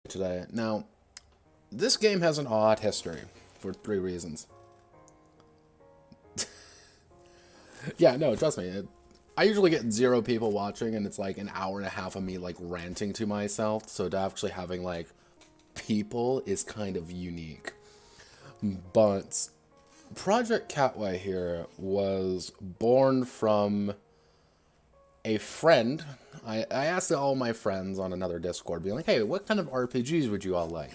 today. Now, this game has an odd history for 3 reasons. Yeah, no, trust me. I usually get 0 people watching, and it's like an hour and a half of me like ranting to myself. So to actually having like people is kind of unique. But Project Catway here was born from a friend. I asked all my friends on another Discord, being like, hey, what kind of RPGs would you all like?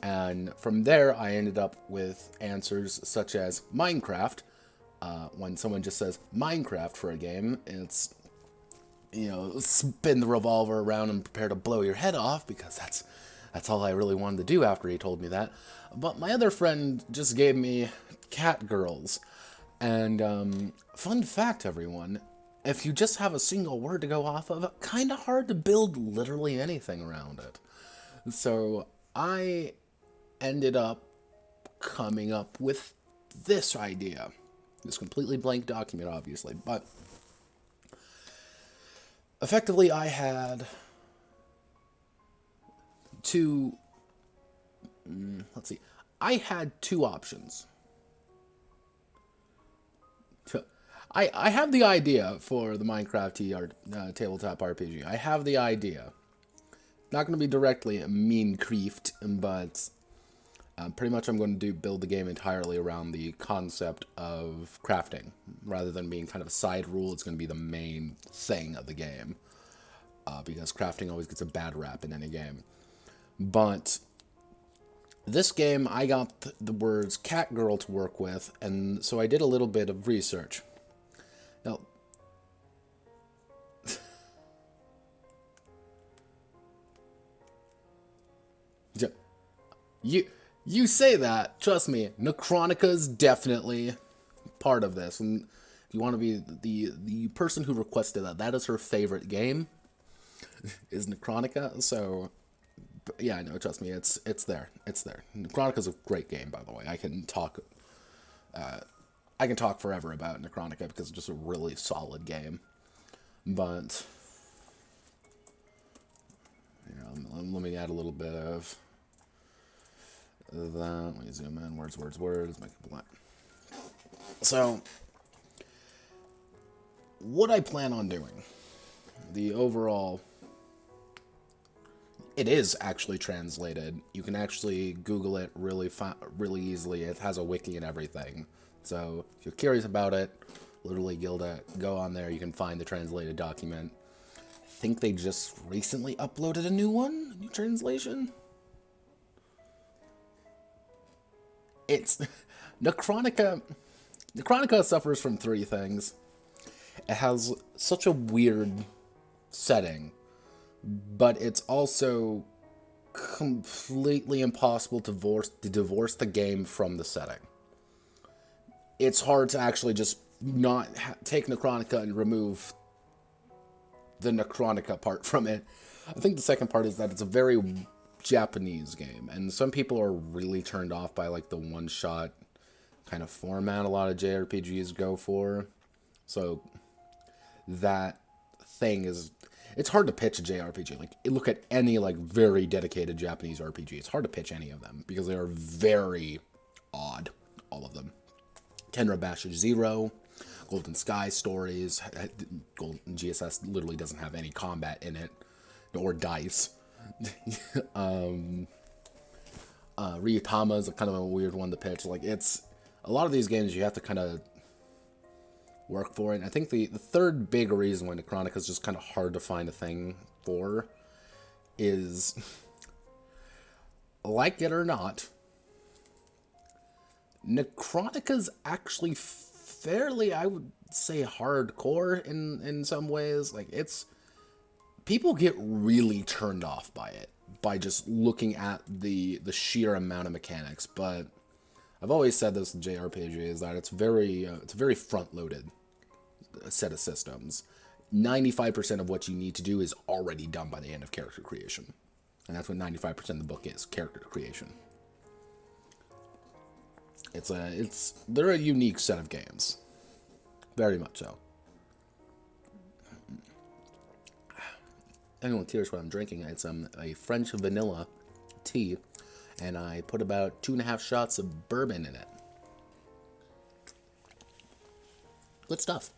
And from there, I ended up with answers such as Minecraft. When someone just says Minecraft for a game, it's, spin the revolver around and prepare to blow your head off, because that's all I really wanted to do after he told me that. But my other friend just gave me Cat Girls. And fun fact, everyone, if you just have a single word to go off of, kind of hard to build literally anything around it. So I ended up coming up with this idea. This completely blank document, obviously, but effectively I had two, let's see, I had 2 options. I have the idea for the Minecraft tabletop RPG. I have the idea. Not going to be directly mean creefed, but pretty much I'm going to build the game entirely around the concept of crafting. Rather than being kind of a side rule, it's going to be the main thing of the game. Because crafting always gets a bad rap in any game. But this game, I got the words cat girl to work with, and so I did a little bit of research. Now, you say that, trust me, Necronica's definitely part of this, and if you want to be the person who requested that is her favorite game, is Necronica, so yeah, no, trust me, it's there. Necronica's a great game, by the way. I can talk forever about Necronica because it's just a really solid game. But let me add a little bit of that. Let me zoom in. Words. Make it black. So, what I plan on doing, the overall, it is actually translated. You can actually Google it really easily. It has a wiki and everything. So if you're curious about it, literally go on there. You can find the translated document. I think they just recently uploaded a new translation. It's Necronica. Necronica suffers from 3 things. It has such a weird setting, but it's also completely impossible to divorce the game from the setting. It's hard to actually just not take Necronica and remove the Necronica part from it. I think the second part is that it's a very Japanese game, and some people are really turned off by like the one-shot kind of format a lot of JRPGs go for. So that thing is, it's hard to pitch a JRPG. Like, look at any like very dedicated Japanese RPG. It's hard to pitch any of them because they are very odd, all of them. Tenra Bash Zero, Golden Sky Stories, Golden GSS literally doesn't have any combat in it, or dice. Ryutama is kind of a weird one to pitch. Like, it's a lot of these games you have to kind of work for it. And I think the third big reason why Necronica is just kind of hard to find a thing for is, like it or not, Necronica's actually fairly, I would say, hardcore in some ways. Like, it's, people get really turned off by it by just looking at the sheer amount of mechanics. But I've always said this in JRPG is that it's a very front-loaded set of systems. 95% of what you need to do is already done by the end of character creation, and that's what 95% of the book is: character creation. They're a unique set of games, very much so. anyone curious what I'm drinking, it's a French vanilla tea, and I put about 2.5 shots of bourbon in it. Good stuff.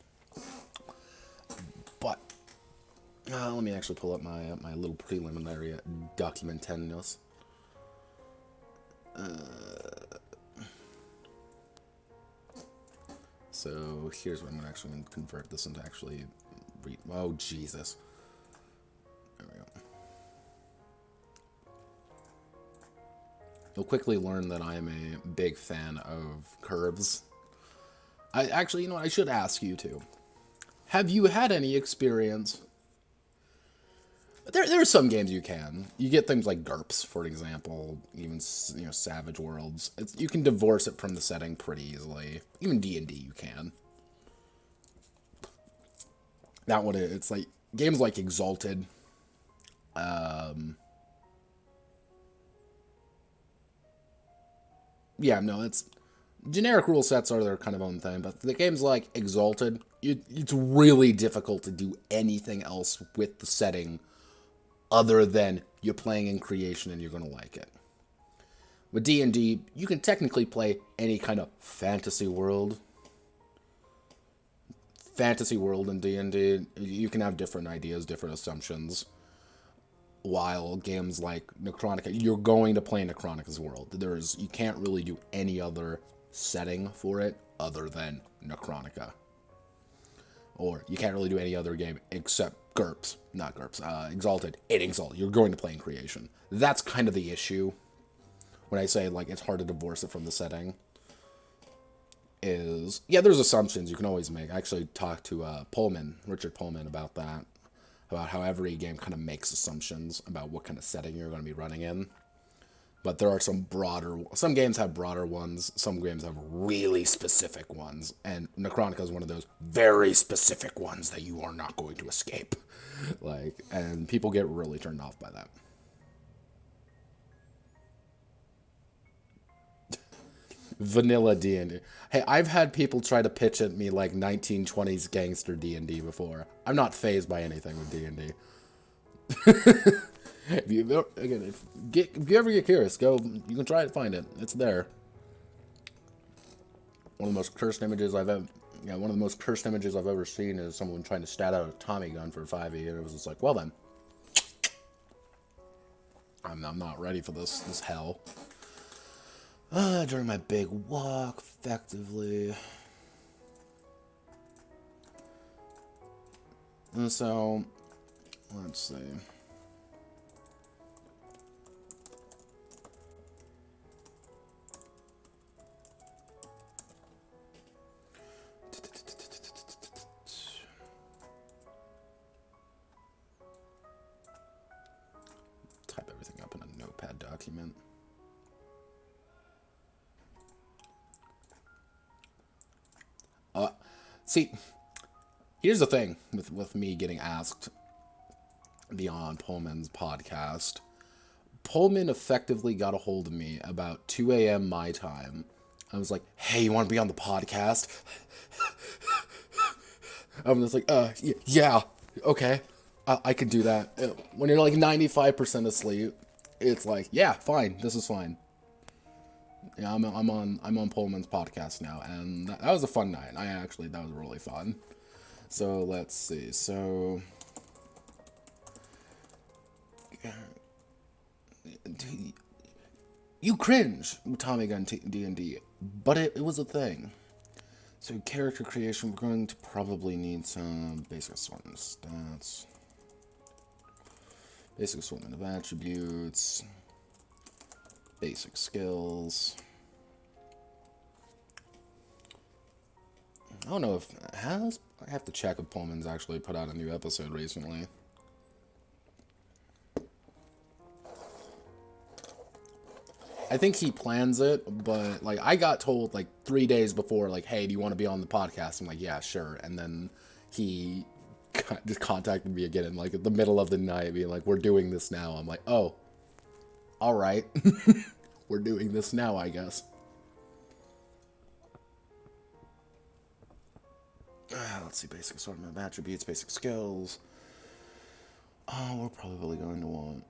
But let me actually pull up my little preliminary documentendos. So here's what I'm actually going to convert this into actually read. Oh, Jesus. There we go. You'll quickly learn that I am a big fan of curves. I actually, you know what, I should ask you too. Have you had any experience? There are some games you can. You get things like GURPS, for example, even, you know, Savage Worlds. You can divorce it from the setting pretty easily. Even D&D you can. That one, it's like games like Exalted. Yeah, no, it's generic rule sets are their kind of own thing, but the games like Exalted, it's really difficult to do anything else with the setting other than you're playing in creation and you're going to like it. With D&D, you can technically play any kind of fantasy world. Fantasy world in D&D, you can have different ideas, different assumptions. While games like Necronica, you're going to play Necronica's world. You can't really do any other setting for it other than Necronica. Or you can't really do any other game except GURPS, not GURPS, Exalted. In Exalted, you're going to play in creation. That's kind of the issue. When I say, like, it's hard to divorce it from the setting. Yeah, there's assumptions you can always make. I actually talked to Richard Pullman, about that. About how every game kind of makes assumptions about what kind of setting you're going to be running in. But there are some games have broader ones, some games have really specific ones, and Necronica is one of those very specific ones that you are not going to escape. And people get really turned off by that. Vanilla D&D. Hey, I've had people try to pitch at me like 1920s gangster D&D before. I'm not fazed by anything with D&D. If you ever get curious, you can try to find it. It's there. One of the most cursed images I've ever seen is someone trying to stat out a Tommy gun for 5e, and it was just like, well then, I'm not ready for this hell. During my big walk, effectively. And so, let's see. Type everything up in a notepad document. See, here's the thing with me getting asked beyond Pullman's podcast. Pullman effectively got a hold of me about 2 a.m. my time. I was like, hey, you want to be on the podcast? I'm just like, yeah, okay, I can do that. When you're like 95% asleep, it's like, yeah, fine, this is fine. Yeah, I'm on Pullman's podcast now, and that was a fun night. That was really fun. So let's see. So you cringe with Tommy Gun D&D, but it was a thing. So character creation, we're going to probably need some basic assortment stats, basic assortment of attributes, basic skills. I don't know if I have to check if Pullman's actually put out a new episode recently. I think he plans it, but like I got told like 3 days before, like, hey, do you want to be on the podcast? I'm like, yeah, sure. And then he just contacted me again in like the middle of the night, being like, we're doing this now. I'm like, oh, all right. We're doing this now, I guess. Let's see, basic assortment of attributes, basic skills. Oh, we're probably going to want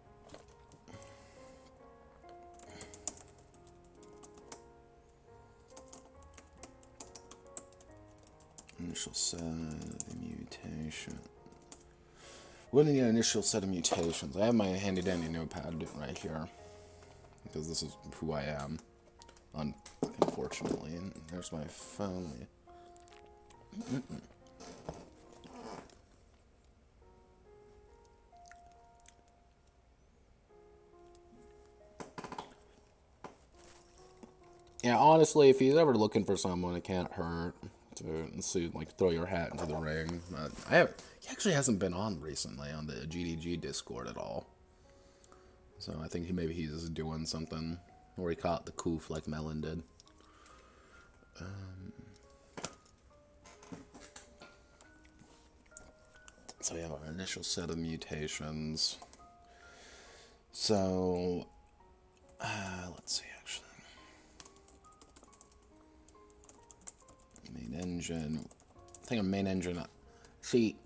initial set of mutation. What are the initial set of mutations? I have my handy dandy notepad right here because this is who I am. Unfortunately, and there's my phone. Yeah, honestly, if he's ever looking for someone, it can't hurt to see, like, throw your hat into the ring. He actually hasn't been on recently on the GDG Discord at all. So I think maybe he's doing something, or he caught the coof like Melon did. So we have our initial set of mutations. So, let's see, actually. Main engine. I think a main engine. See,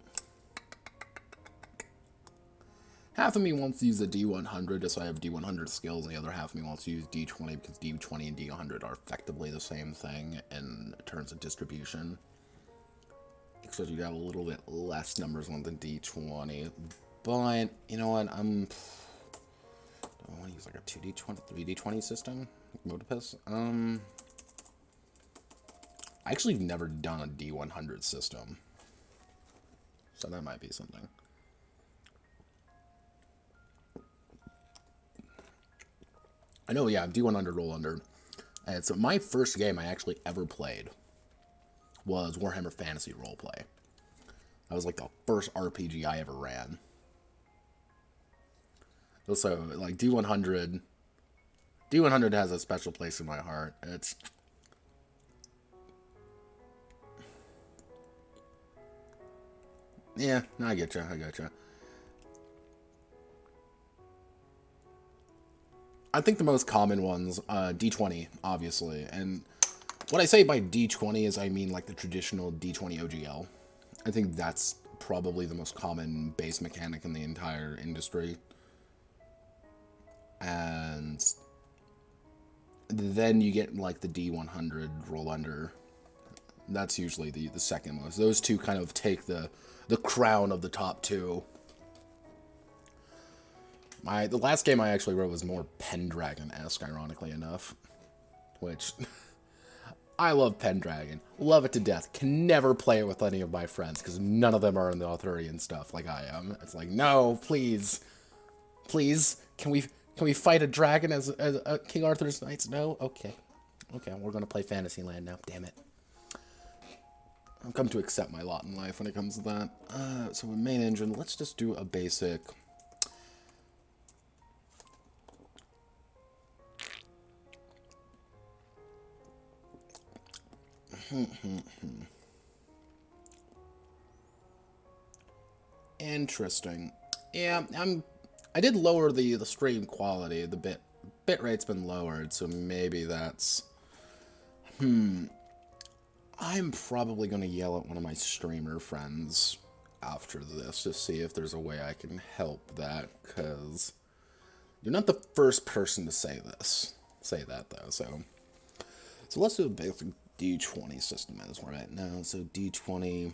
half of me wants to use the D100 just so I have D100 skills, and the other half of me wants to use D20 because D20 and D100 are effectively the same thing in terms of distribution. Except you have a little bit less numbers on the D20. But, you know what, I want to use like a 2D20, 3D20 system? Modipus? I actually have never done a D100 system. So that might be something. I know, yeah, D100 roll under. And so my first game I actually ever played was Warhammer Fantasy Roleplay. That was like the first RPG I ever ran. Also, like D100 has a special place in my heart. It's yeah, no, I get you. I think the most common ones, D20, obviously, and what I say by D20 is I mean like the traditional D20 OGL. I think that's probably the most common base mechanic in the entire industry. And then you get like the D100 roll under. That's usually the second most. Those two kind of take the crown of the top two. The last game I actually wrote was more Pendragon-esque, ironically enough. Which, I love Pendragon. Love it to death. Can never play it with any of my friends, because none of them are in the Arthurian stuff like I am. It's like, no, please. Please, can we fight a dragon as King Arthur's Knights? No? Okay. Okay, we're going to play Fantasyland now. Damn it. I've come to accept my lot in life when it comes to that. So with main engine, let's just do a basic... Interesting. Yeah, I did lower the stream quality. The bit rate's been lowered, so maybe that's... I'm probably going to yell at one of my streamer friends after this to see if there's a way I can help that, because you're not the first person to say that, though. So let's do a basic D20 system as we're at now. So D20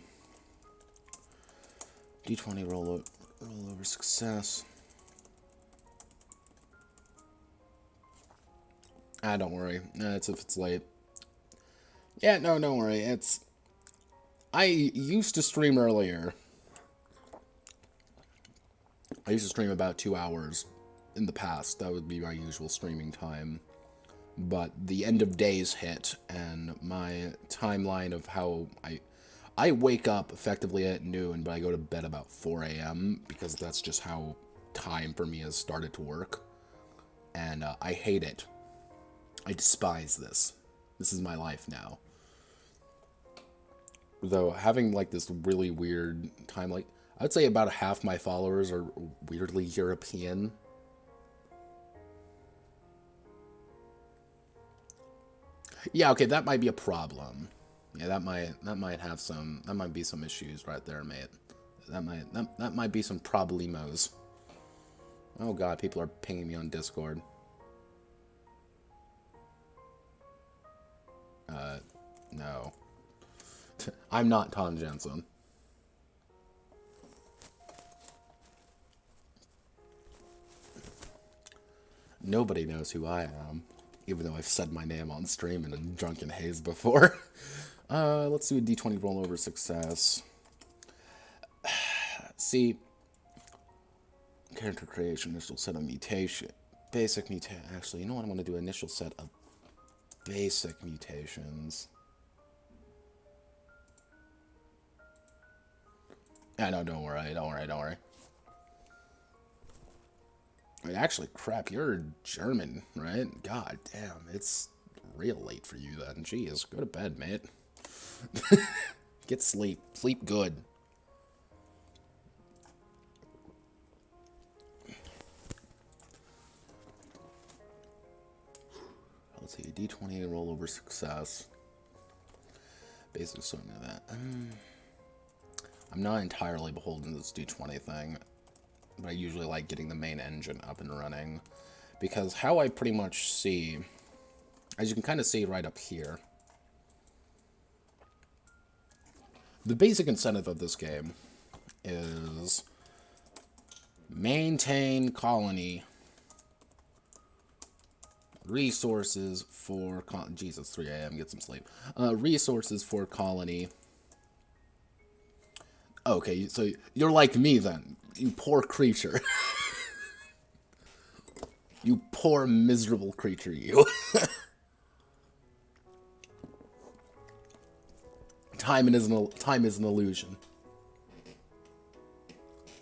rollover success. Don't worry. It's if it's late. Yeah, no, don't worry. I used to stream earlier. I used to stream about 2 hours in the past. That would be my usual streaming time. But the end of days hit, and my timeline of how I wake up effectively at noon, but I go to bed about 4 a.m. because that's just how time for me has started to work. And I hate it. I despise this. This is my life now. Though having like this really weird time, like I'd say about half my followers are weirdly European. Yeah, okay, that might be a problem. Yeah, that might be some issues right there, mate. That might be some problemos. Oh god, people are pinging me on Discord. No. I'm not Tom Jensen. Nobody knows who I am, even though I've said my name on stream in a drunken haze before. Let's do a d20 rollover success. See, character creation, initial set of mutation, basic mutation. Actually, you know what? I'm going to do initial set of basic mutations. Yeah, no, don't worry. Wait, actually, crap, you're German, right? God damn, it's real late for you then. Jeez, go to bed, mate. Get sleep. Sleep good. Let's see, D20 rollover success. Basic something of that. I'm not entirely beholden to this D20 thing, but I usually like getting the main engine up and running, because how I pretty much see, as you can kind of see right up here, the basic incentive of this game is maintain colony resources for Jesus, 3 a.m. Get some sleep. Resources for colony. Okay, so you're like me then. You poor creature. You poor miserable creature, you. Time is an illusion.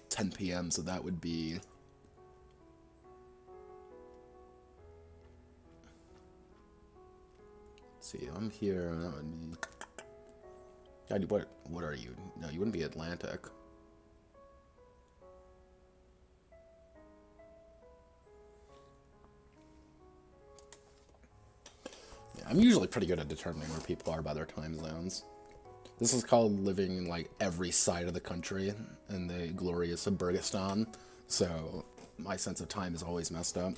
10 p.m. So that would be. Let's see, I'm here. That would be. God, what are you? No, you wouldn't be Atlantic. Yeah, I'm usually pretty good at determining where people are by their time zones. This is called living in like every side of the country in the glorious Burgistan, so my sense of time is always messed up.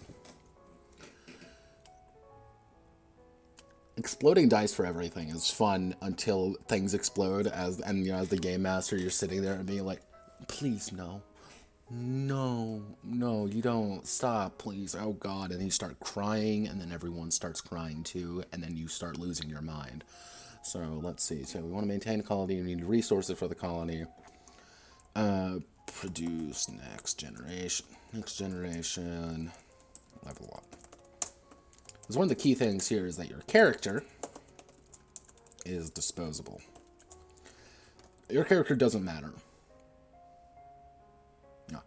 Exploding dice for everything is fun until things explode, and you know, as the game master, you're sitting there and being like, please no, you don't, stop, please, oh god, and you start crying, and then everyone starts crying too, and then you start losing your mind. So let's see, so we want to maintain a colony, we need resources for the colony, produce next generation, level up. Because one of the key things here is that your character is disposable. Your character doesn't matter. No.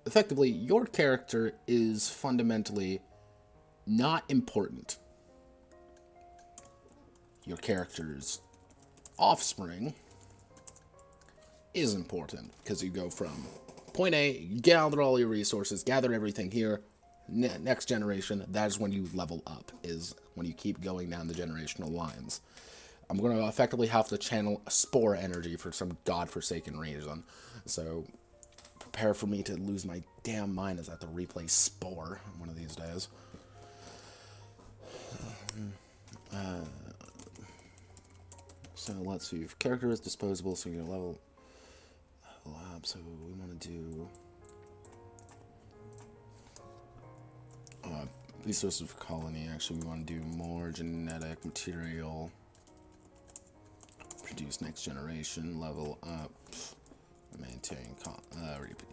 Effectively, your character is fundamentally not important. Your character's offspring is important, because you go from point A, you gather all your resources, gather everything here, next generation, that is when you level up, is when you keep going down the generational lines. I'm going to effectively have to channel spore energy for some godforsaken reason, so prepare for me to lose my damn mind as I have to replay spore one of these days. So let's see, if character is disposable, so you're level up, so we want to do resources for colony. Actually, we want to do more genetic material, produce next generation, level up, maintain repeat.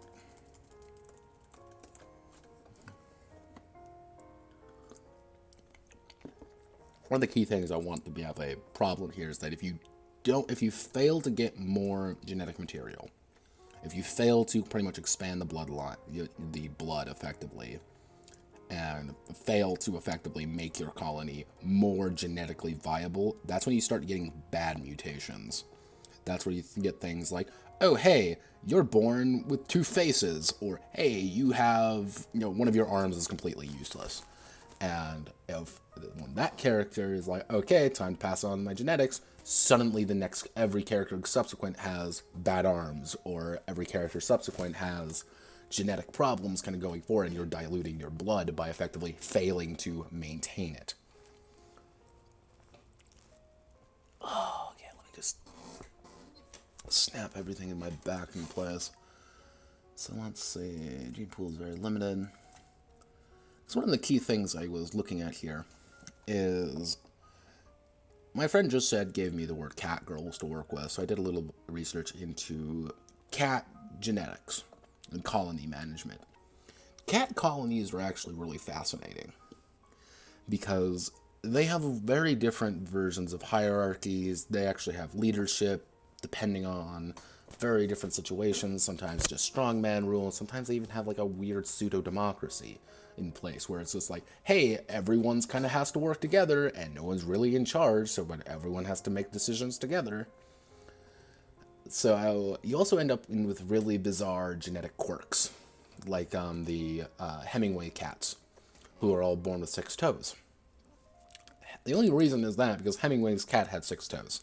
One of the key things I want to have a problem here is that if you fail to get more genetic material, if you fail to pretty much expand the bloodline, the blood effectively, and fail to effectively make your colony more genetically viable, that's when you start getting bad mutations. That's where you get things like, oh, hey, you're born with 2 faces, or hey, you have, one of your arms is completely useless. And when that character is like, okay, time to pass on my genetics, suddenly every character subsequent has bad arms, or every character subsequent has genetic problems kind of going forward, and you're diluting your blood by effectively failing to maintain it. Oh, okay, let me just snap everything in my back in place. So let's see, gene pool is very limited. So one of the key things I was looking at here is my friend just gave me the word cat girls to work with, so I did a little research into cat genetics and colony management. Cat colonies are actually really fascinating because they have very different versions of hierarchies. They actually have leadership depending on very different situations. Sometimes just strongman rule, and sometimes they even have like a weird pseudo-democracy in place where it's just like, hey, everyone's kind of has to work together and no one's really in charge, so but everyone has to make decisions together. So you also end up with really bizarre genetic quirks, like the Hemingway cats, who are all born with 6 toes. The only reason is that because Hemingway's cat had 6 toes,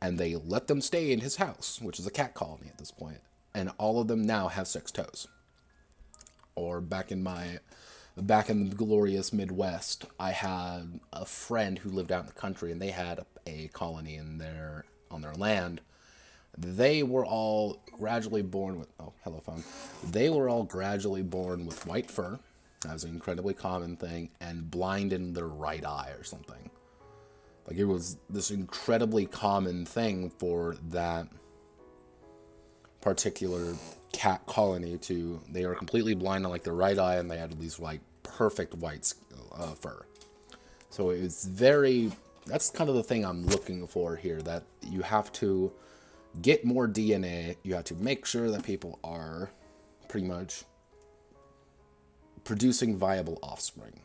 and they let them stay in his house, which is a cat colony at this point, and all of them now have 6 toes. Or back in the glorious Midwest, I had a friend who lived out in the country, and they had a colony on their land. They were all gradually born with They were all gradually born with white fur. That was an incredibly common thing, and blind in their right eye or something. Like, it was this incredibly common thing for that particular cat colony they were completely blind on like their right eye, and they had these like perfect white fur. So it's that's kind of the thing I'm looking for here, that you have to get more DNA. You have to make sure that people are pretty much producing viable offspring,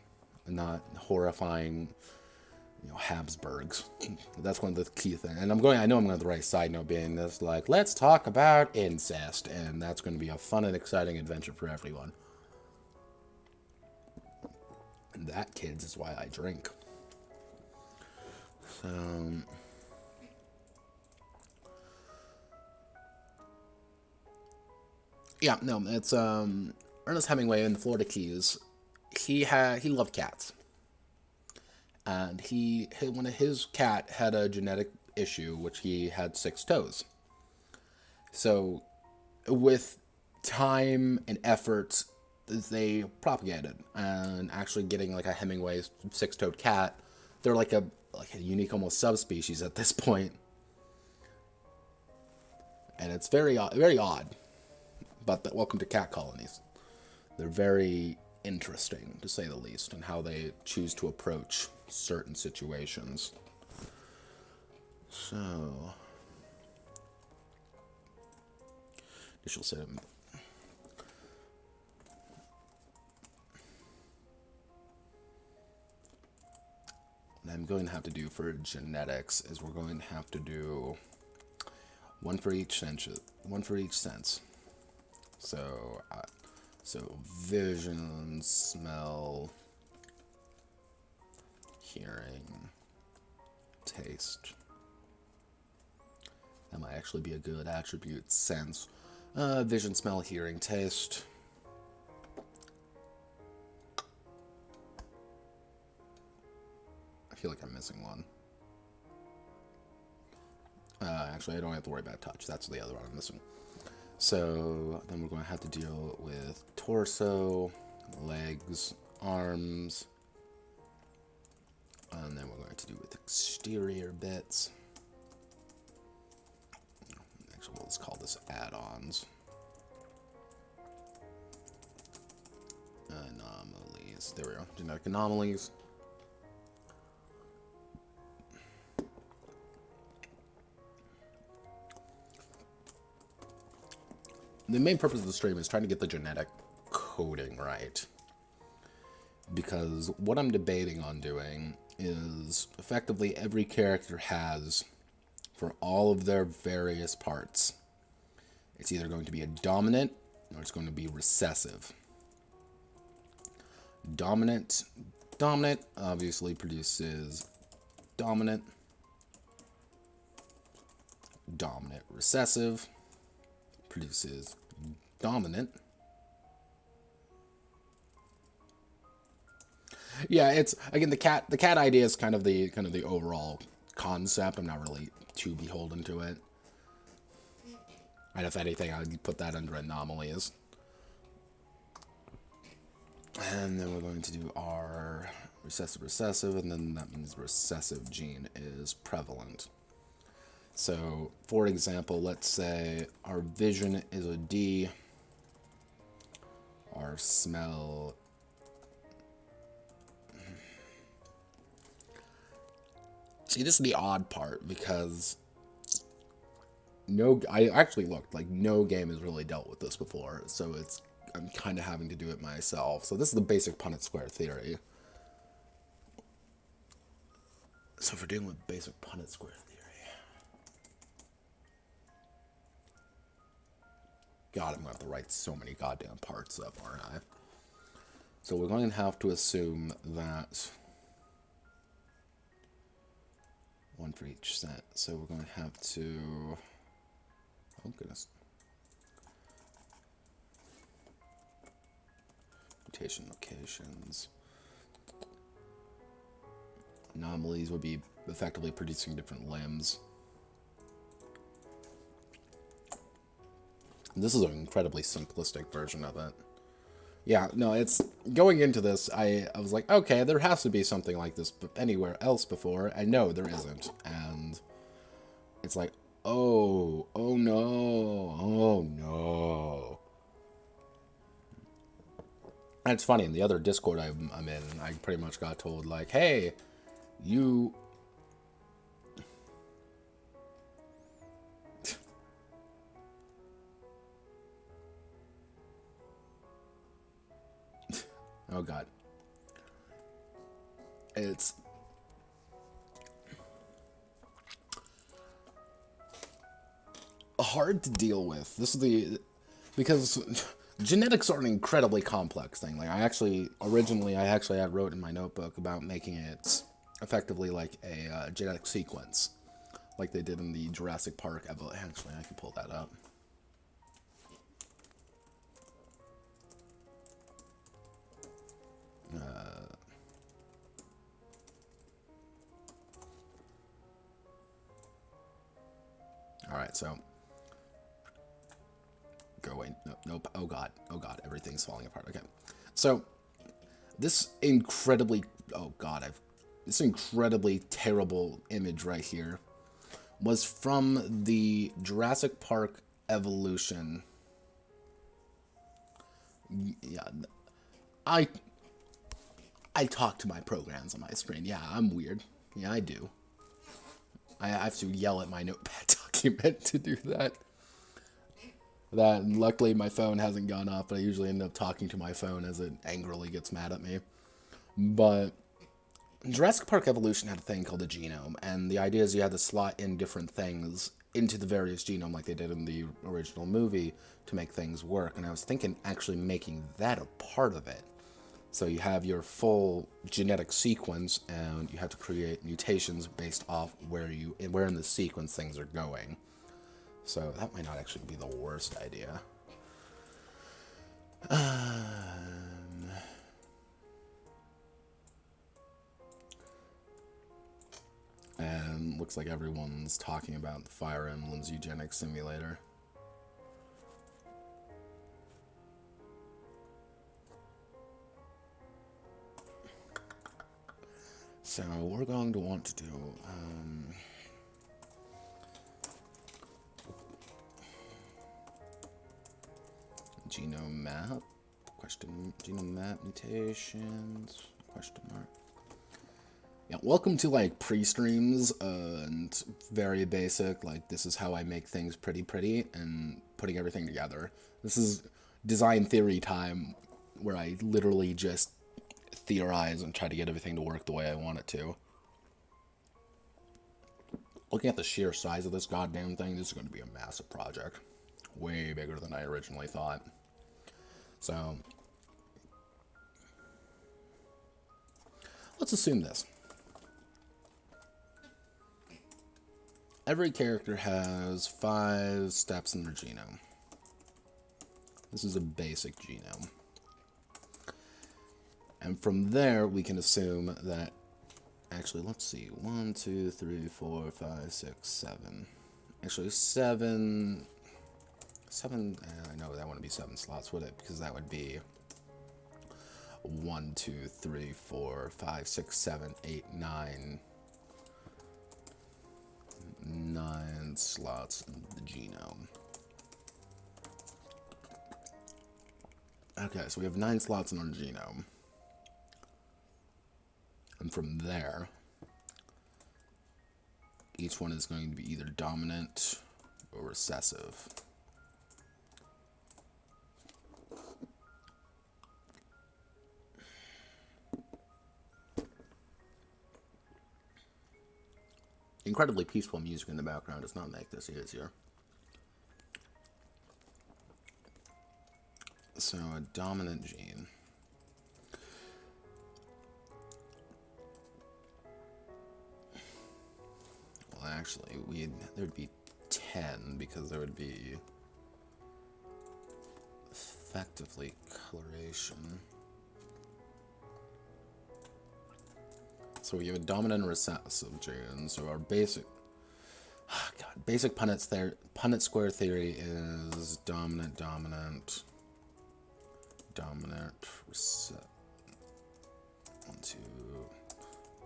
and not horrifying, Habsburgs. That's one of the key things. And I know I'm going to the right side note, being this, like, let's talk about incest, and that's going to be a fun and exciting adventure for everyone. And that, kids, is why I drink. So, yeah, no, it's Ernest Hemingway in the Florida Keys. He loved cats. And his cat had a genetic issue, which he had 6 toes. So, with time and effort, they propagated, and actually getting like a Hemingway's 6-toed cat, they're like a unique, almost subspecies at this point. And it's very odd. But welcome to cat colonies. They're very interesting, to say the least, and how they choose to approach certain situations. So, initial set. What I'm going to have to do for genetics is we're going to have to do one for each sense. So vision, smell, hearing, taste. That might actually be a good attribute. Sense. Vision, smell, hearing, taste. I feel like I'm missing one. Actually, I don't have to worry about touch. That's the other one I'm missing. So then we're going to have to deal with torso, legs, arms, and then we're going to do with exterior bits. Actually, let's call this add-ons. Anomalies. There we go. Genetic anomalies. The main purpose of the stream is trying to get the genetic coding right. Because what I'm debating on doing is effectively every character has, for all of their various parts, it's either going to be a dominant or it's going to be recessive. Dominant Dominant obviously produces dominant. Dominant recessive produces dominant. Yeah, it's again the cat idea is kind of the overall concept. I'm not really too beholden to it. And if anything, I'd put that under anomalies. And then we're going to do our recessive, and then that means recessive gene is prevalent. So, for example, let's say our vision is a D, our smell. See, this is the odd part because I actually looked, like, no game has really dealt with this before, so I'm kind of having to do it myself. So this is the basic Punnett square theory. So if we're dealing with basic Punnett square theory, God, I'm going to have to write so many goddamn parts up, aren't I? So we're going to have to assume that one for each set. So we're going to have to, oh goodness. Mutation locations. Anomalies would be effectively producing different limbs. This is an incredibly simplistic version of it. Yeah, no, it's going into this, I was like, okay, there has to be something like this anywhere else before, and no, there isn't. And it's like, oh no. And it's funny, in the other Discord I'm in, I pretty much got told, like, hey, you... Oh, God. It's... hard to deal with. This is the... Because genetics are an incredibly complex thing. Like, originally I had wrote in my notebook about making it effectively like a genetic sequence. Like they did in the Jurassic Park evolution. Actually, I can pull that up. Alright, so... Go away. Nope. Oh god, everything's falling apart. Okay. So, this incredibly... Oh god, this incredibly terrible image right here was from the Jurassic Park evolution. Yeah. I talk to my programs on my screen. Yeah, I'm weird. Yeah, I do. I have to yell at my notepad document to do that. Luckily my phone hasn't gone off, but I usually end up talking to my phone as it angrily gets mad at me. But Jurassic Park Evolution had a thing called the genome, and the idea is you had to slot in different things into the various genome like they did in the original movie to make things work. And I was thinking actually making that a part of it. So you have your full genetic sequence, and you have to create mutations based off where in the sequence things are going. So that might not actually be the worst idea. And looks like everyone's talking about the Fire Emblem's Eugenics Simulator. So we're going to want to do genome map, genome map mutations, question mark. Yeah, welcome to like pre-streams and very basic, like this is how I make things pretty and putting everything together. This is design theory time where I literally just theorize and try to get everything to work the way I want it to. Looking at the sheer size of this goddamn thing, this is going to be a massive project. Way bigger than I originally thought. So, let's assume this. Every character has 5 steps in their genome. This is a basic genome. And from there, we can assume that, actually, let's see, 1, 2, 3, 4, 5, 6, 7. Actually, 7, I know that wouldn't be 7 slots, would it? Because that would be 1, 2, 3, 4, 5, 6, 7, 8, 9. 9 slots in the genome. Okay, so we have 9 slots in our genome. And from there, each one is going to be either dominant or recessive. Incredibly peaceful music in the background does not make this easier. So a dominant gene. Well, actually, there'd be 10 because there would be effectively coloration. So we have a dominant and recessive gene. So our basic, basic Punnett square theory is dominant, recessive. 1, 2,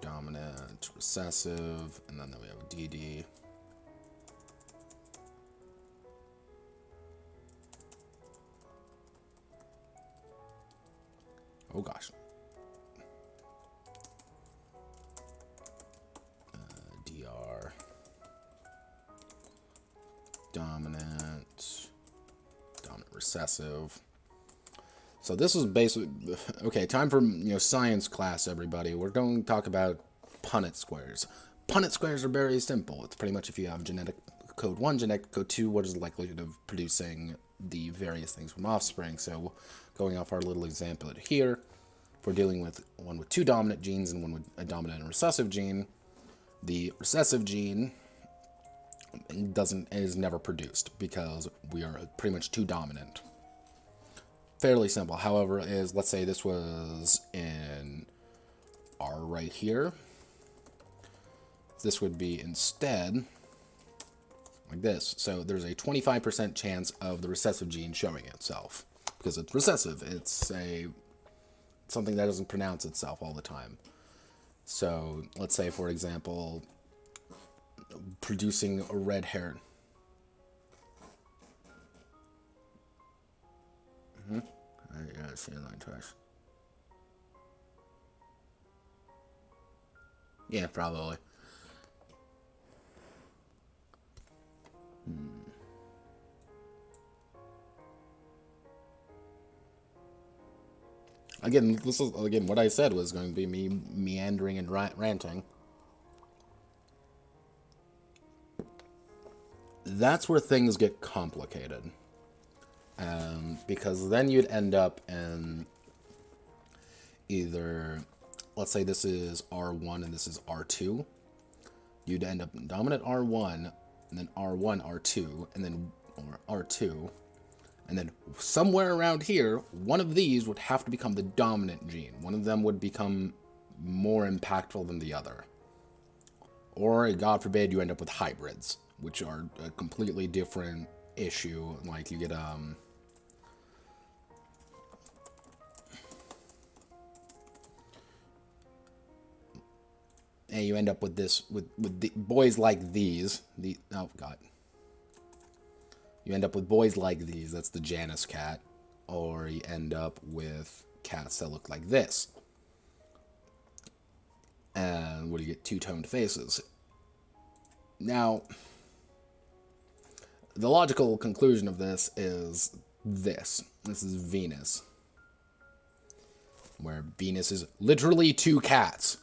dominant, recessive, and then we have a DD. Oh gosh. DR. Dominant, recessive. So this is basically, okay, time for, science class, everybody. We're going to talk about Punnett squares. Punnett squares are very simple. It's pretty much if you have genetic code 1, genetic code 2, what is the likelihood of producing the various things from offspring. So going off our little example here, if we're dealing with one with 2 dominant genes and one with a dominant and recessive gene, the recessive gene is never produced because we are pretty much too dominant. Fairly simple. However, let's say this was in R right here. This would be instead like this. So there's a 25% chance of the recessive gene showing itself because it's recessive. It's something that doesn't pronounce itself all the time. So let's say, for example, producing a red hair. I gotta see that twice. Yeah, probably. Again, this is what I said was going to be me meandering and ranting. That's where things get complicated. Because then you'd end up in either, let's say this is R1 and this is R2. You'd end up in dominant R1, and then R1, R2, and then or R2. And then somewhere around here, one of these would have to become the dominant gene. One of them would become more impactful than the other. Or, God forbid, you end up with hybrids, which are a completely different issue. Like, you get, and you end up with this, with the boys like these. Oh, God. You end up with boys like these, that's the Janus cat, or you end up with cats that look like this. And what do you get? Two-toned faces. Now, the logical conclusion of this is this. This is Venus. Where Venus is literally 2 cats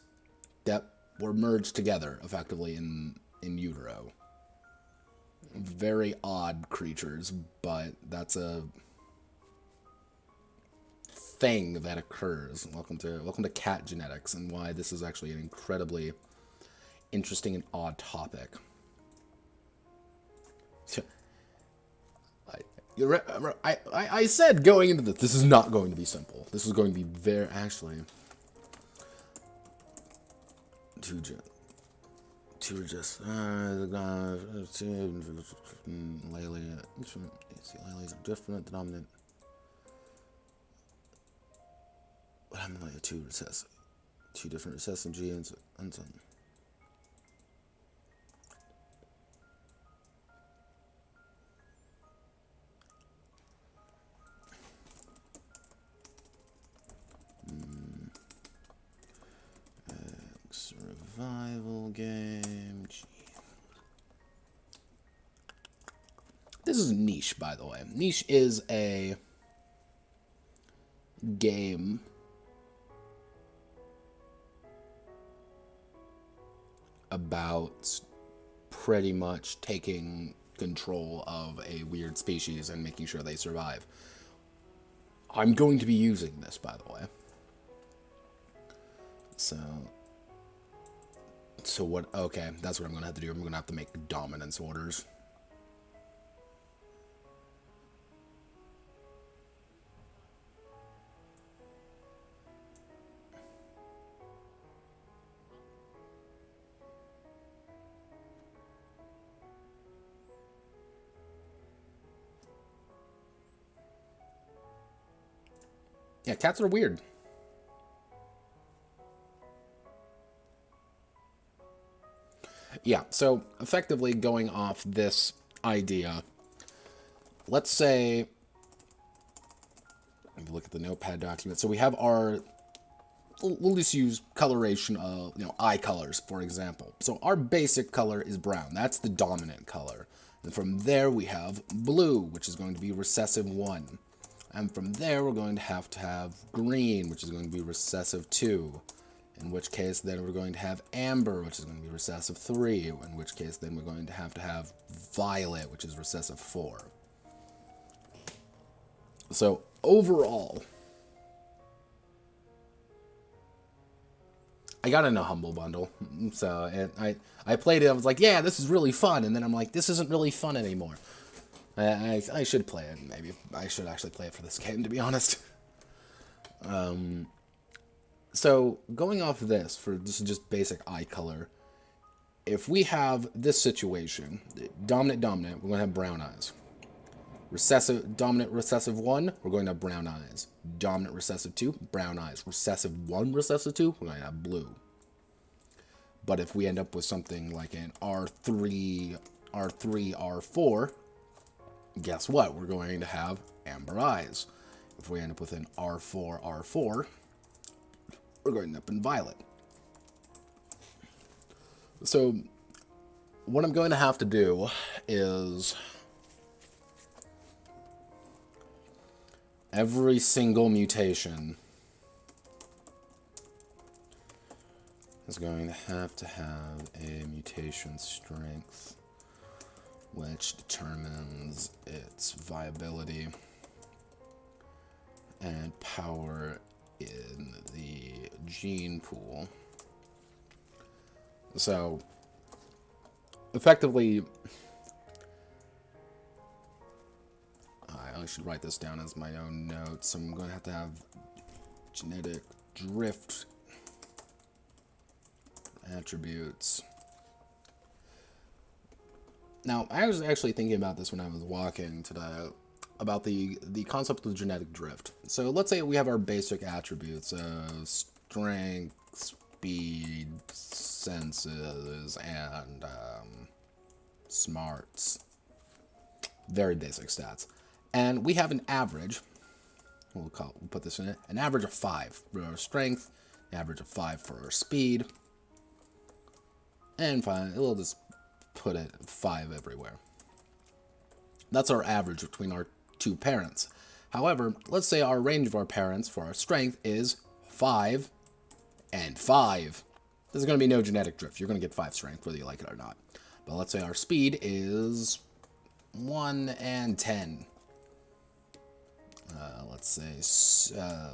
that were merged together, effectively, in utero. Very odd creatures, but that's a thing that occurs. Welcome to cat genetics, and why this is actually an incredibly interesting and odd topic. So, I said going into this is not going to be simple. This is going to be very actually Lely's are different dominant. What happened like two different recessive genes and some. Survival game. Gee. This is Niche, by the way. Niche is a game about pretty much taking control of a weird species and making sure they survive. I'm going to be using this, by the way. So what, okay, that's what I'm going to have to do. I'm going to have to make dominance orders. Yeah, cats are weird. Yeah, so effectively going off this idea, let's say, if you look at the notepad document, so we have our, we'll just use coloration of, eye colors, for example. So our basic color is brown. That's the dominant color. And from there we have blue, which is going to be recessive 1. And from there we're going to have green, which is going to be recessive 2. In which case, then we're going to have amber, which is going to be recessive 3. In which case, then we're going to have violet, which is recessive 4. So, overall, I got in a Humble Bundle. So, I played it, I was like, yeah, this is really fun. And then I'm like, this isn't really fun anymore. I should play it. Maybe I should actually play it for this game, to be honest. So, going off of this, this is just basic eye color, if we have this situation, dominant, we're going to have brown eyes. Dominant, recessive 1, we're going to have brown eyes. Dominant, recessive 2, brown eyes. Recessive 1, recessive 2, we're going to have blue. But if we end up with something like an R3, R4, guess what? We're going to have amber eyes. If we end up with an R4, we're going to end up in violet. So, what I'm going to have to do is every single mutation is going to have a mutation strength, which determines its viability and power in the gene pool. So, effectively, I should write this down as my own notes. I'm going to have genetic drift attributes. Now, I was actually thinking about this when I was walking today, about the concept of genetic drift. So let's say we have our basic attributes of strength, speed, senses, and smarts. Very basic stats. And we have an average, we'll put this in it, an average of 5 for our strength, an average of 5 for our speed, and we'll just put it 5 everywhere. That's our average between our two parents. However, let's say our range of our parents for our strength is 5 and 5. There's going to be no genetic drift. You're going to get 5 strength, whether you like it or not. But let's say our speed is 1 and 10. let's say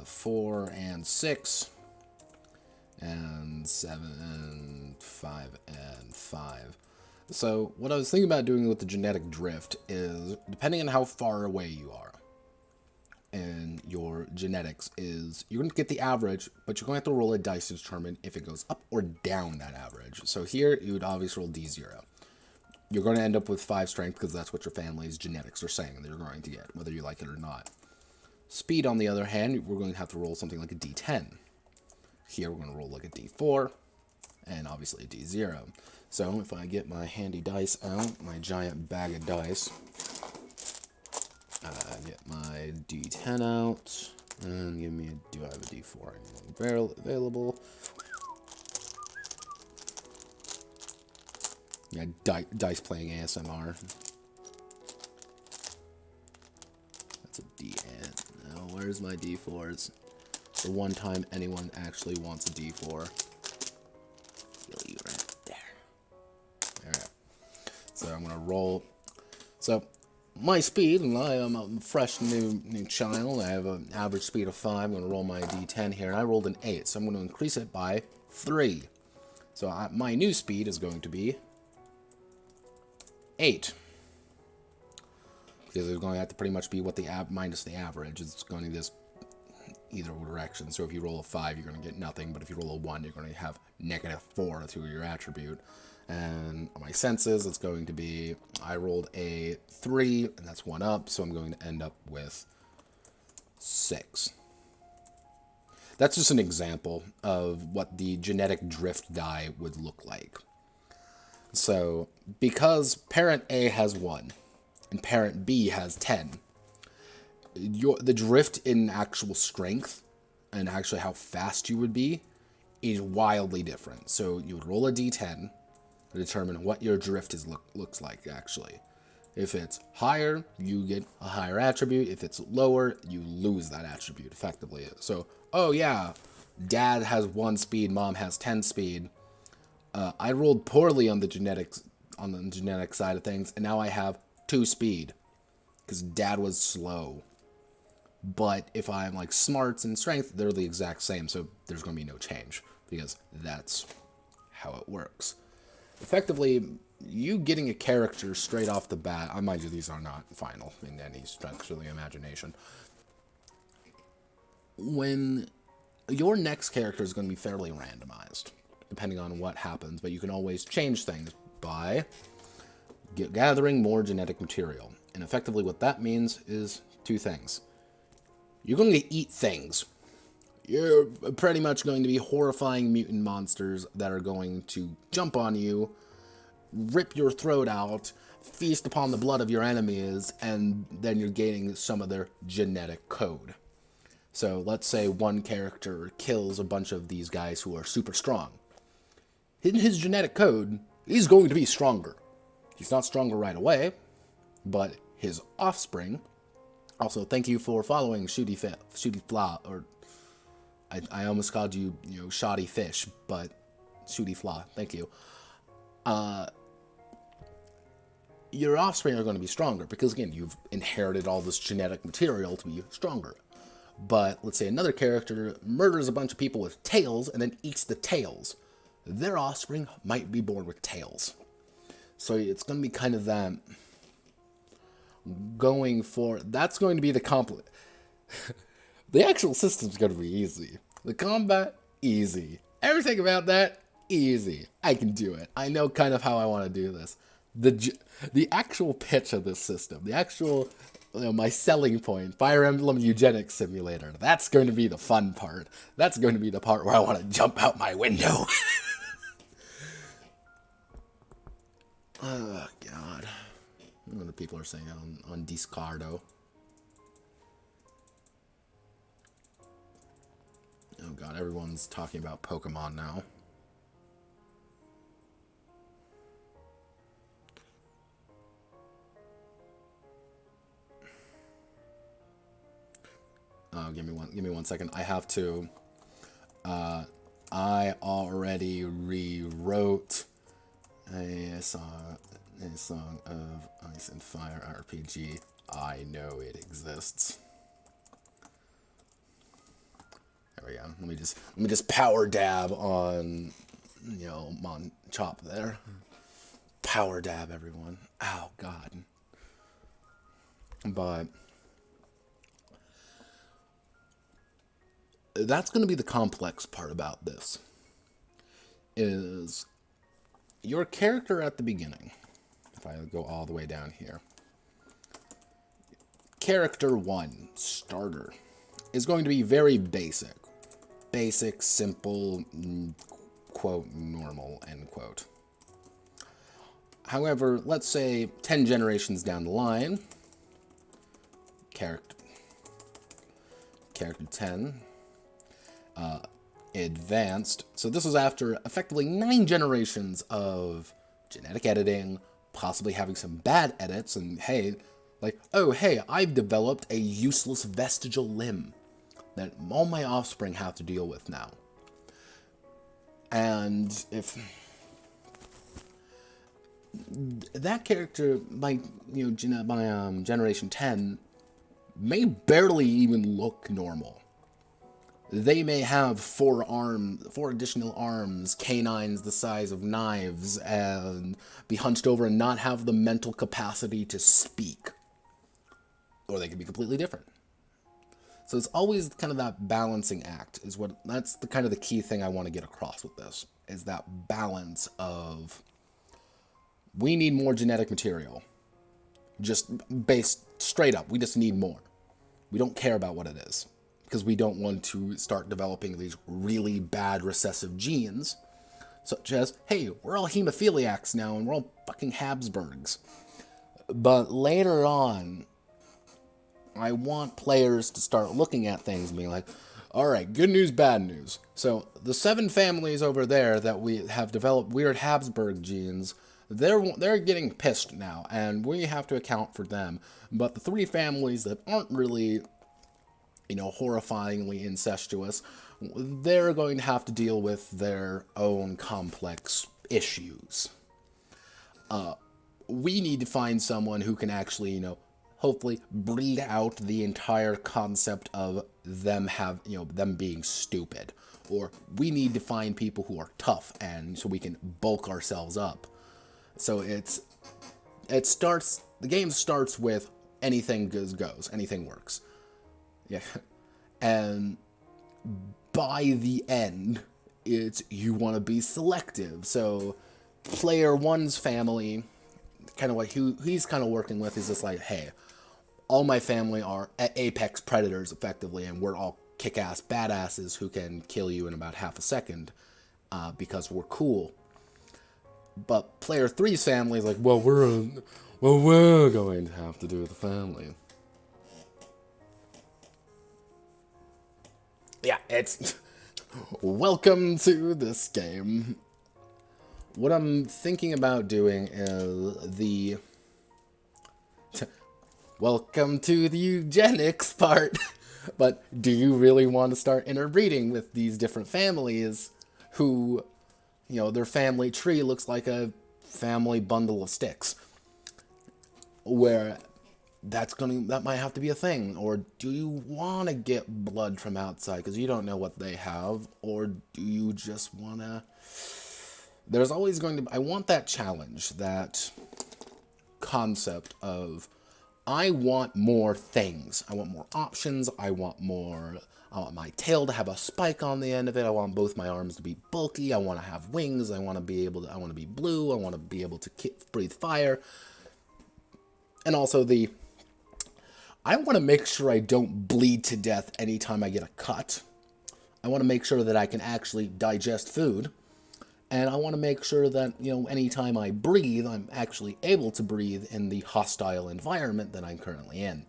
4 and 6, and 7 and 5 and 5. So what I was thinking about doing with the genetic drift is, depending on how far away you are in your genetics, is you're going to get the average, but you're going to have to roll a dice to determine if it goes up or down that average. So here, you would obviously roll D0. You're going to end up with 5 strength because that's what your family's genetics are saying they're going to get, whether you like it or not. Speed, on the other hand, we're going to have to roll something like a D10. Here, we're going to roll like a D4, and obviously a D0. So if I get my handy dice out, my giant bag of dice, get my D10 out, and give me do I have a D4 available? Yeah, dice playing ASMR. That's a D. Now, where's my D4s? The one time anyone actually wants a D4. Feel you right there. Alright. So I'm gonna roll. So my speed, and I am a fresh new child. I have an average speed of 5. I'm gonna roll my D10 here, and I rolled an 8, so I'm gonna increase it by 3. So my new speed is going to be 8. Because it's going to have to pretty much be what the minus the average. It's going to be this either direction. So if you roll a 5, you're going to get nothing. But if you roll a 1, you're going to have -4 to your attribute. And on my senses, it's going to be, I rolled a 3, and that's 1 up. So I'm going to end up with 6. That's just an example of what the genetic drift die would look like. So, because parent A has 1, and parent B has 10, the drift in actual strength, and actually how fast you would be, is wildly different. So, you would roll a d10 to determine what your drift looks like, actually. If it's higher, you get a higher attribute. If it's lower, you lose that attribute, effectively. So, oh yeah, dad has 1 speed, mom has 10 speed. I rolled poorly on the genetic side of things, and now I have 2 speed because dad was slow. But if I'm like smarts and strength, they're the exact same, so there's going to be no change because that's how it works. Effectively, you getting a character straight off the bat, I mind you, these are not final in any stretch of the imagination. When your next character is going to be fairly randomized, depending on what happens, but you can always change things by gathering more genetic material. And effectively what that means is 2 things. You're going to eat things. You're pretty much going to be horrifying mutant monsters that are going to jump on you, rip your throat out, feast upon the blood of your enemies, and then you're gaining some of their genetic code. So let's say one character kills a bunch of these guys who are super strong. In his genetic code, he's going to be stronger. He's not stronger right away, but his offspring. Also, thank you for following Shooty Fla, or I almost called you, Shoddy Fish, but Shooty Fla. Thank you. Your offspring are going to be stronger because, again, you've inherited all this genetic material to be stronger. But let's say another character murders a bunch of people with tails and then eats the tails. Their offspring might be born with tails. So it's going to be kind of that that's going to be the complete. The actual system's going to be easy. The combat, easy. Everything about that, easy. I can do it. I know kind of how I want to do this. The actual pitch of this system, the actual, my selling point, Fire Emblem Eugenics Simulator, that's going to be the fun part. That's going to be the part where I want to jump out my window. Oh, God. What the people are saying on Discardo. Oh, God, everyone's talking about Pokemon now. Give me one second. I have to. I already rewrote a song of Ice and Fire RPG. I know it exists. There we go. Let me just power dab on, on Chop there. Power dab, everyone. Oh God. But that's going to be the complex part about this. Is your character at the beginning. If I go all the way down here. Character 1, starter, is going to be very basic. Basic, simple, quote, normal, end quote. However, let's say 10 generations down the line, character 10, advanced. So this is after effectively 9 generations of genetic editing, possibly having some bad edits, and hey, like, oh hey, I've developed a useless vestigial limb that all my offspring have to deal with now. And if that character, by generation 10, may barely even look normal. They may have 4 additional arms, canines the size of knives, and be hunched over and not have the mental capacity to speak. Or they could be completely different. So it's always kind of that balancing act that's the kind of the key thing I want to get across with this, is that balance of we need more genetic material. Just based straight up, we just need more. We don't care about what it is, because we don't want to start developing these really bad recessive genes, such as, hey, we're all hemophiliacs now and we're all fucking Habsburgs. But later on, I want players to start looking at things and being like, all right, good news, bad news. So the 7 families over there that we have developed weird Habsburg genes, they're getting pissed now, and we have to account for them. But the 3 families that aren't really, horrifyingly incestuous, they're going to have to deal with their own complex issues. We need to find someone who can actually, hopefully breed out the entire concept of them them being stupid. Or we need to find people who are tough, and so we can bulk ourselves up. So the game starts with anything goes, anything works. Yeah. And by the end, it's you want to be selective. So player 1's family, kind of like who he's kind of working with, is just like, hey, all my family are apex predators effectively, and we're all kick-ass badasses who can kill you in about half a second because we're cool. But player 3's family is like, well, we're going to have to do with the family. Yeah, it's welcome to this game. What I'm thinking about doing is welcome to the eugenics part. But do you really want to start interbreeding with these different families who, their family tree looks like a family bundle of sticks? Where that might have to be a thing. Or do you want to get blood from outside because you don't know what they have? Or do you just want to... There's always going to... I want that challenge, that concept of I want more things. I want more options. I want my tail to have a spike on the end of it. I want both my arms to be bulky. I want to have wings. I want to be blue. I want to be able to breathe fire. And also I want to make sure I don't bleed to death anytime I get a cut. I want to make sure that I can actually digest food. And I want to make sure that, anytime I breathe, I'm actually able to breathe in the hostile environment that I'm currently in.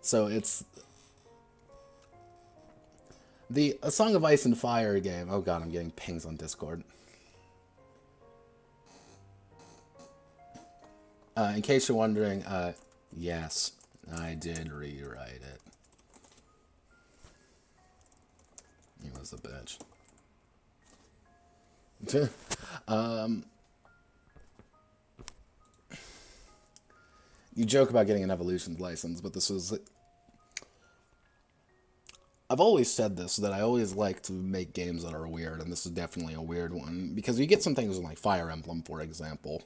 So it's A Song of Ice and Fire game. Oh god, I'm getting pings on Discord. In case you're wondering, yes, I did rewrite it. He was a bitch. You joke about getting an evolution license, but this was... I've always said this, that I always like to make games that are weird, and this is definitely a weird one, because you get some things like Fire Emblem, for example.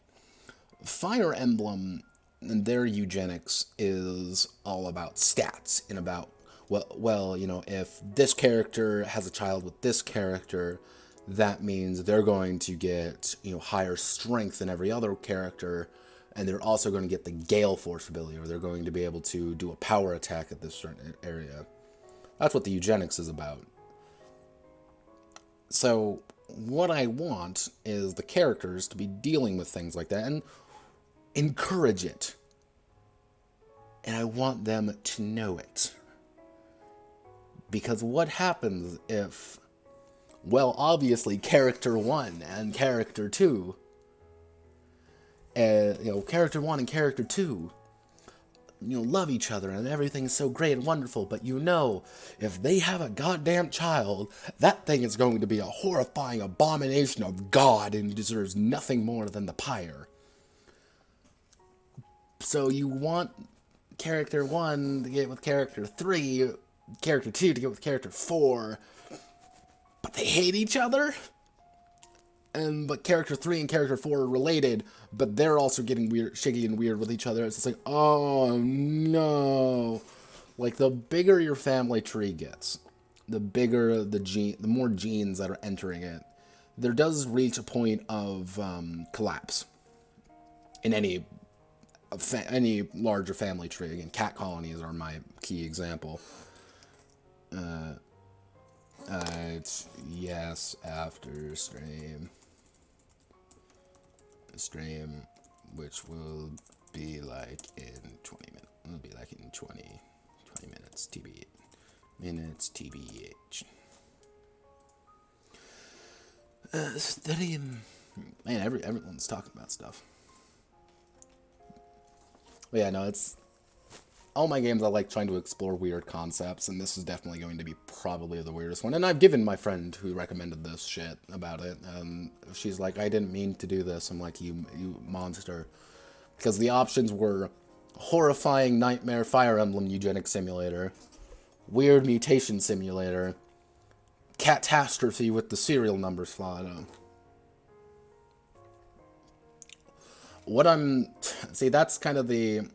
Fire Emblem and their eugenics is all about stats and about, well, you know, if this character has a child with this character, that means they're going to get, you know, higher strength than every other character, and they're also going to get the Gale Force ability, or they're going to be able to do a power attack at this certain area. That's what the eugenics is about. So what I want is the characters to be dealing with things like that and encourage it. And I want them to know it. Because what happens if, well, obviously character 1 and character 2, character 1 and character 2, love each other and everything's so great and wonderful, but if they have a goddamn child, that thing is going to be a horrifying abomination of God and deserves nothing more than the pyre. So you want character 1 to get with character 3, character 2 to get with character 4, but they hate each other? But character 3 and character 4 are related, but they're also getting weird, shaky and weird with each other. It's just like, oh no. Like, the bigger your family tree gets, the bigger the more genes that are entering it, there does reach a point of collapse in any larger family tree. Again, cat colonies are my key example. It's yes after stream, which will be like in 20 minutes. It'll be like in 20 minutes, TBH. Stream. Man, everyone's talking about stuff. But yeah, no, it's all my games. I like trying to explore weird concepts, and this is definitely going to be probably the weirdest one. And I've given my friend who recommended this shit about it, and she's like, I didn't mean to do this. I'm like, you monster. Because the options were horrifying nightmare Fire Emblem Eugenics Simulator, weird mutation simulator, catastrophe with the serial numbers flawed. That's kind of going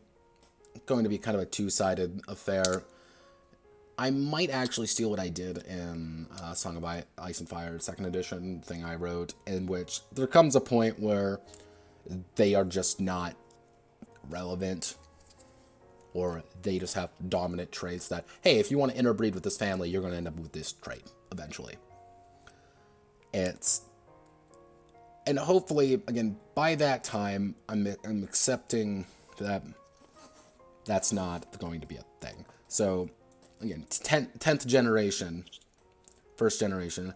to be kind of a two-sided affair. I might actually steal what I did in Song of Ice and Fire 2nd edition thing I wrote, in which there comes a point where they are just not relevant, or they just have dominant traits that, hey, if you want to interbreed with this family, you're going to end up with this trait eventually. And hopefully, again, by that time, I'm accepting that that's not going to be a thing. So, again, 10th generation, first generation,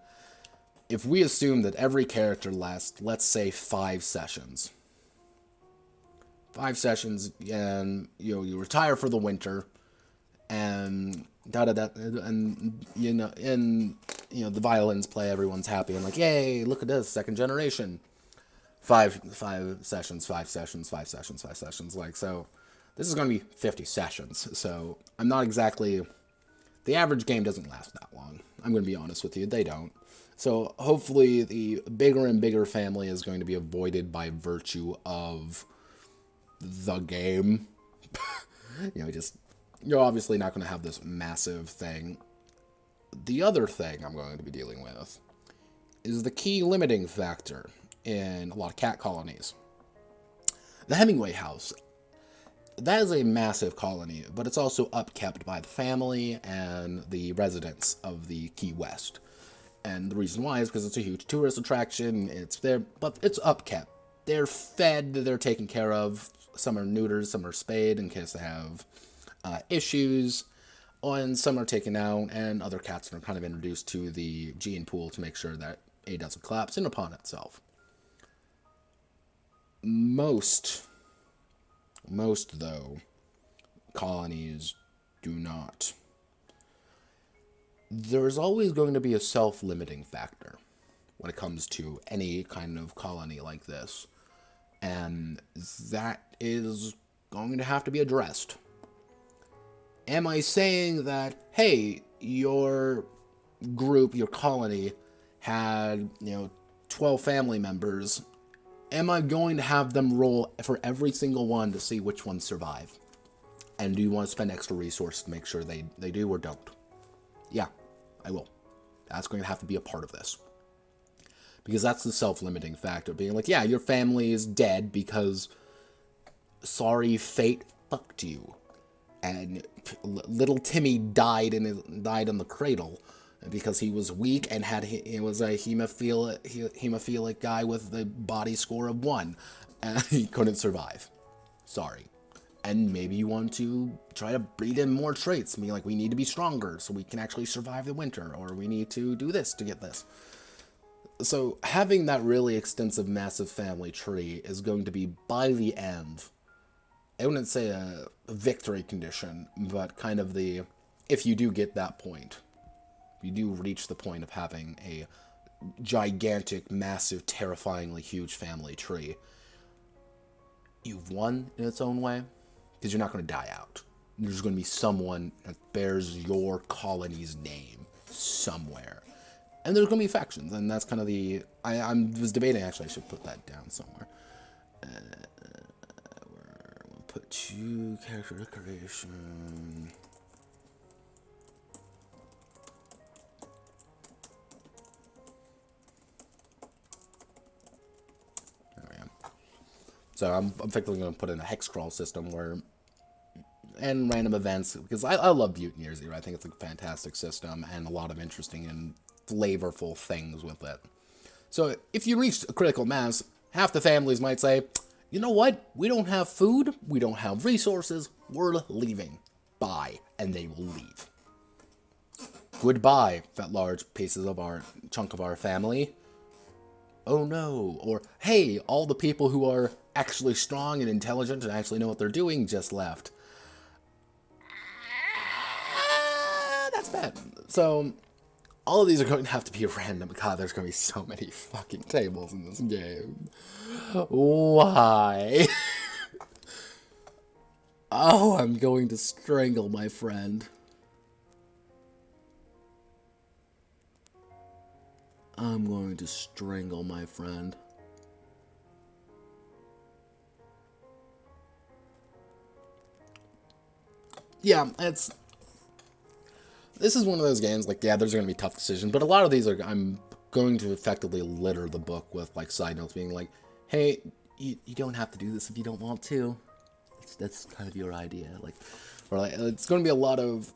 if we assume that every character lasts, let's say, 5 sessions. 5 sessions, and you retire for the winter, and and the violins play, everyone's happy, and like, yay, look at this, 2nd generation. 5 sessions, 5 sessions, 5 sessions, 5 sessions, like, so this is going to be 50 sessions, so I'm not exactly, the average game doesn't last that long. I'm going to be honest with you, they don't. So hopefully the bigger and bigger family is going to be avoided by virtue of the game. You're obviously not going to have this massive thing. The other thing I'm going to be dealing with is the key limiting factor in a lot of cat colonies. The Hemingway house. That is a massive colony, but it's also upkept by the family and the residents of the Key West. And the reason why is because it's a huge tourist attraction. It's there, but it's upkept. They're fed, they're taken care of. Some are neutered, some are spayed in case they have issues. And some are taken out, and other cats are kind of introduced to the gene pool to make sure that it doesn't collapse in upon itself. Most though, colonies do not. There's always going to be a self-limiting factor when it comes to any kind of colony like this. And that is going to have to be addressed. Am I saying that, hey, your group, your colony, had, 12 family members? Am I going to have them roll for every single one to see which ones survive? And do you want to spend extra resources to make sure they do or don't? Yeah, I will. That's going to have to be a part of this. Because that's the self-limiting factor. Being like, yeah, your family is dead because, sorry, fate fucked you. And little Timmy died in the cradle because he was weak and he was a hemophilic guy with the body score of 1. And he couldn't survive. Sorry. And maybe you want to try to breed in more traits. Be like, we need to be stronger so we can actually survive the winter. Or we need to do this to get this. So having that really extensive, massive family tree is going to be, by the end, I wouldn't say a victory condition, but kind of the, if you do get that point, you do reach the point of having a gigantic, massive, terrifyingly huge family tree, you've won in its own way. Because you're not going to die out. There's going to be someone that bears your colony's name somewhere. And there's going to be factions, and that's kind of the... I was debating, actually, I should put that down somewhere. We'll put 2 character decoration. There we go. So I'm effectively going to put in a hex crawl system where... and random events, because I love Mutant Year Zero. I think it's a fantastic system and a lot of interesting and flavorful things with it. So if you reach a critical mass, half the families might say, you know what, we don't have food, we don't have resources, we're leaving. Bye. And they will leave. Goodbye, that large pieces of our chunk of our family. Oh no. Or, hey, all the people who are actually strong and intelligent and actually know what they're doing just left. That's bad. So, all of these are going to have to be random. God, there's going to be so many fucking tables in this game. Why? Oh, I'm going to strangle my friend. I'm going to strangle my friend. Yeah, this is one of those games, like, yeah, there's going to be tough decisions, but a lot of these are, I'm going to effectively litter the book with, like, side notes being like, hey, you don't have to do this if you don't want to. That's kind of your idea. Like, or like, it's going to be a lot of,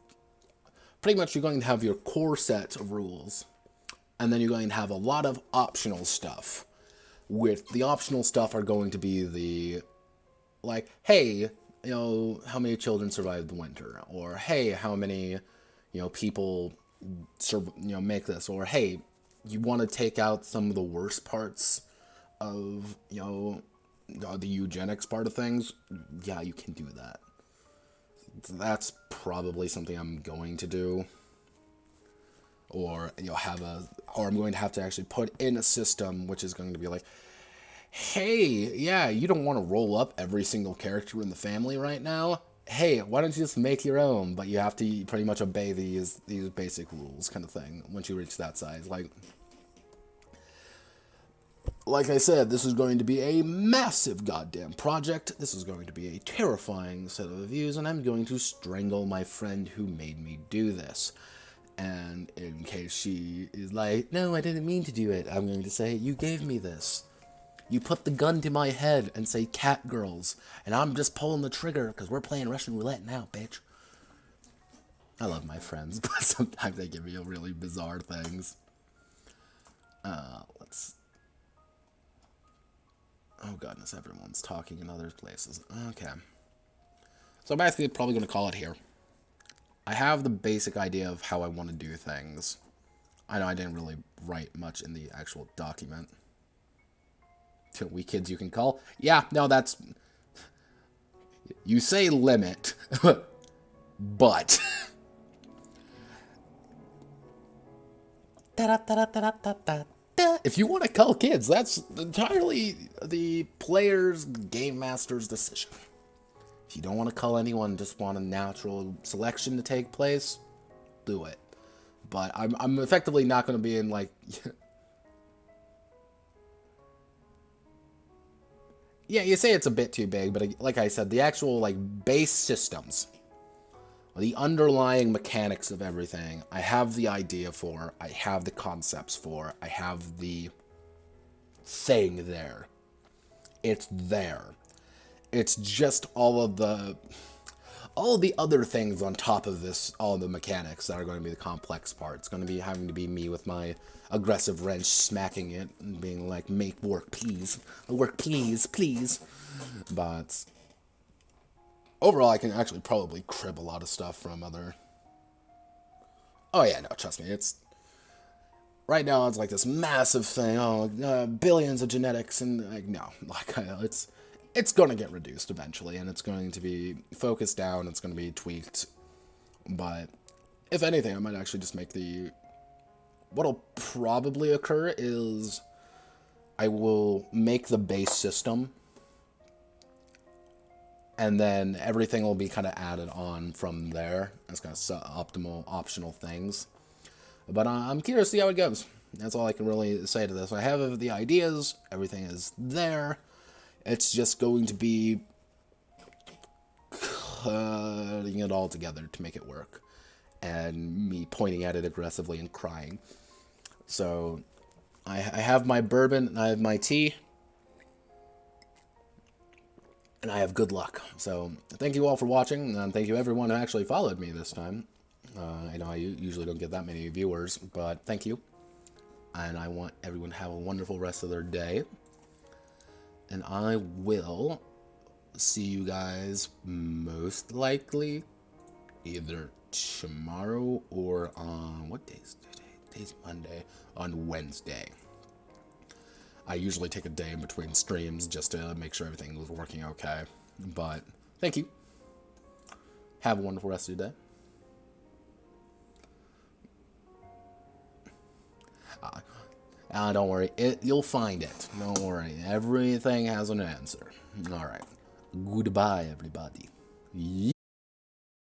pretty much you're going to have your core set of rules, and then you're going to have a lot of optional stuff. With the optional stuff are going to be the, like, hey, how many children survived the winter? Or, hey, how many... people, make this, or hey, you want to take out some of the worst parts of, the eugenics part of things, yeah, you can do that. That's probably something I'm going to do. Or, or I'm going to have to actually put in a system which is going to be like, hey, yeah, you don't want to roll up every single character in the family right now. Hey, why don't you just make your own, but you have to pretty much obey these basic rules kind of thing once you reach that size. Like I said, this is going to be a massive goddamn project. This is going to be a terrifying set of reviews, and I'm going to strangle my friend who made me do this. And in case she is like, no, I didn't mean to do it, I'm going to say, you gave me this. You put the gun to my head and say cat girls, and I'm just pulling the trigger because we're playing Russian roulette now, bitch. I love my friends, but sometimes they give me really bizarre things. Let's... Oh goodness, everyone's talking in other places. Okay. So I'm basically probably going to call it here. I have the basic idea of how I want to do things. I know I didn't really write much in the actual document. We kids you can call? Yeah, no, that's... You say limit, but... If you want to call kids, that's entirely the player's, game master's decision. If you don't want to cull anyone, just want a natural selection to take place, do it. But I'm effectively not going to be in, like... Yeah, you say it's a bit too big, but like I said, the actual, like, base systems, the underlying mechanics of everything, I have the idea for, I have the concepts for, I have the thing there. It's there. It's just all of the other things on top of this, all of the mechanics that are going to be the complex part. It's going to be having to be me with my aggressive wrench smacking it and being like, make work, please. Work, please, please. But overall, I can actually probably crib a lot of stuff from other... Oh yeah, no, trust me, it's... Right now, it's like this massive thing, billions of genetics, and like, no, like, it's going to get reduced eventually, and it's going to be focused down, it's going to be tweaked, but if anything, I might actually just make the... What'll probably occur is I will make the base system, and then everything will be kind of added on from there as kind of optimal, optional things. But I'm curious to see how it goes. That's all I can really say to this. I have the ideas, everything is there. It's just going to be cutting it all together to make it work. And me pointing at it aggressively and crying. So, I have my bourbon, and I have my tea. And I have good luck. So, thank you all for watching, and thank you everyone who actually followed me this time. I know I usually don't get that many viewers, but thank you. And I want everyone to have a wonderful rest of their day. And I will see you guys most likely either tomorrow or on... What day is today? Today's Monday. On Wednesday. I usually take a day in between streams just to make sure everything was working okay. But thank you. Have a wonderful rest of your day. Don't worry, you'll find it. Don't worry, everything has an answer. Alright, goodbye everybody.